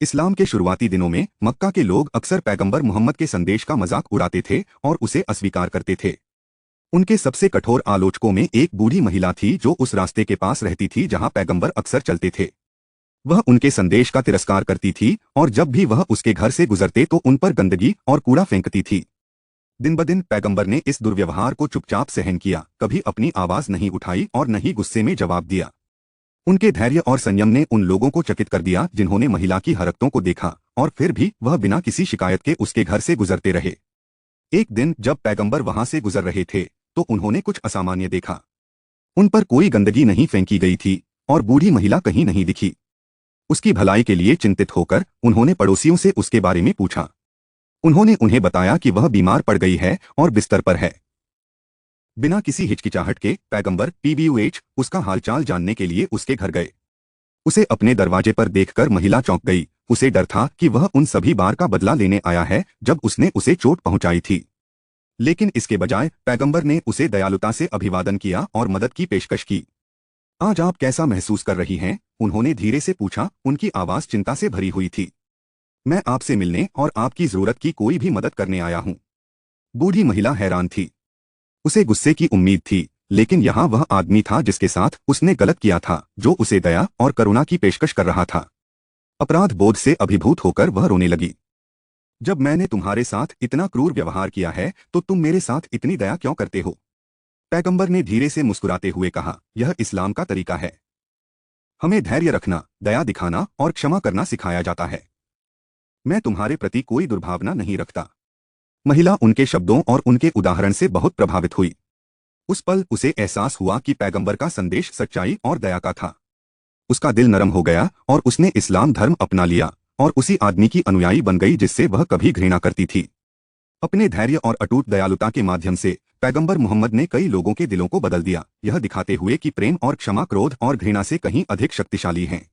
इस्लाम के शुरुआती दिनों में मक्का के लोग अक्सर पैगंबर मोहम्मद के संदेश का मजाक उड़ाते थे और उसे अस्वीकार करते थे। उनके सबसे कठोर आलोचकों में एक बूढ़ी महिला थी जो उस रास्ते के पास रहती थी जहां पैगंबर अक्सर चलते थे। वह उनके संदेश का तिरस्कार करती थी और जब भी वह उसके घर से गुजरते तो उन पर गंदगी और कूड़ा फेंकती थी। दिन ब दिन पैगंबर ने इस दुर्व्यवहार को चुपचाप सहन किया, कभी अपनी आवाज नहीं उठाई और न ही गुस्से में जवाब दिया। उनके धैर्य और संयम ने उन लोगों को चकित कर दिया जिन्होंने महिला की हरकतों को देखा, और फिर भी वह बिना किसी शिकायत के उसके घर से गुजरते रहे। एक दिन जब पैगंबर वहां से गुजर रहे थे तो उन्होंने कुछ असामान्य देखा। उन पर कोई गंदगी नहीं फेंकी गई थी और बूढ़ी महिला कहीं नहीं दिखी। उसकी भलाई के लिए चिंतित होकर उन्होंने पड़ोसियों से उसके बारे में पूछा। उन्होंने उन्हें बताया कि वह बीमार पड़ गई है और बिस्तर पर है। बिना किसी हिचकिचाहट के पैगंबर पीबीयूएच उसका हालचाल जानने के लिए उसके घर गए। उसे अपने दरवाजे पर देखकर महिला चौंक गई। उसे डर था कि वह उन सभी बार का बदला लेने आया है जब उसने उसे चोट पहुंचाई थी, लेकिन इसके बजाय पैगंबर ने उसे दयालुता से अभिवादन किया और मदद की पेशकश की। आज आप कैसा महसूस कर रही हैं? उन्होंने धीरे से पूछा। उनकी आवाज चिंता से भरी हुई थी। मैं आपसे मिलने और आपकी जरूरत की कोई भी मदद करने आया हूं। बूढ़ी महिला हैरान थी। उसे गुस्से की उम्मीद थी, लेकिन यहाँ वह आदमी था जिसके साथ उसने गलत किया था, जो उसे दया और करुणा की पेशकश कर रहा था। अपराध बोध से अभिभूत होकर वह रोने लगी। जब मैंने तुम्हारे साथ इतना क्रूर व्यवहार किया है तो तुम मेरे साथ इतनी दया क्यों करते हो? पैगंबर ने धीरे से मुस्कुराते हुए कहा, यह इस्लाम का तरीका है। हमें धैर्य रखना, दया दिखाना और क्षमा करना सिखाया जाता है। मैं तुम्हारे प्रति कोई दुर्भावना नहीं रखता। महिला उनके शब्दों और उनके उदाहरण से बहुत प्रभावित हुई। उस पल उसे एहसास हुआ कि पैगंबर का संदेश सच्चाई और दया का था। उसका दिल नरम हो गया और उसने इस्लाम धर्म अपना लिया और उसी आदमी की अनुयायी बन गई जिससे वह कभी घृणा करती थी। अपने धैर्य और अटूट दयालुता के माध्यम से पैगंबर मोहम्मद ने कई लोगों के दिलों को बदल दिया, यह दिखाते हुए कि प्रेम और क्षमा क्रोध और घृणा से कहीं अधिक शक्तिशाली हैं।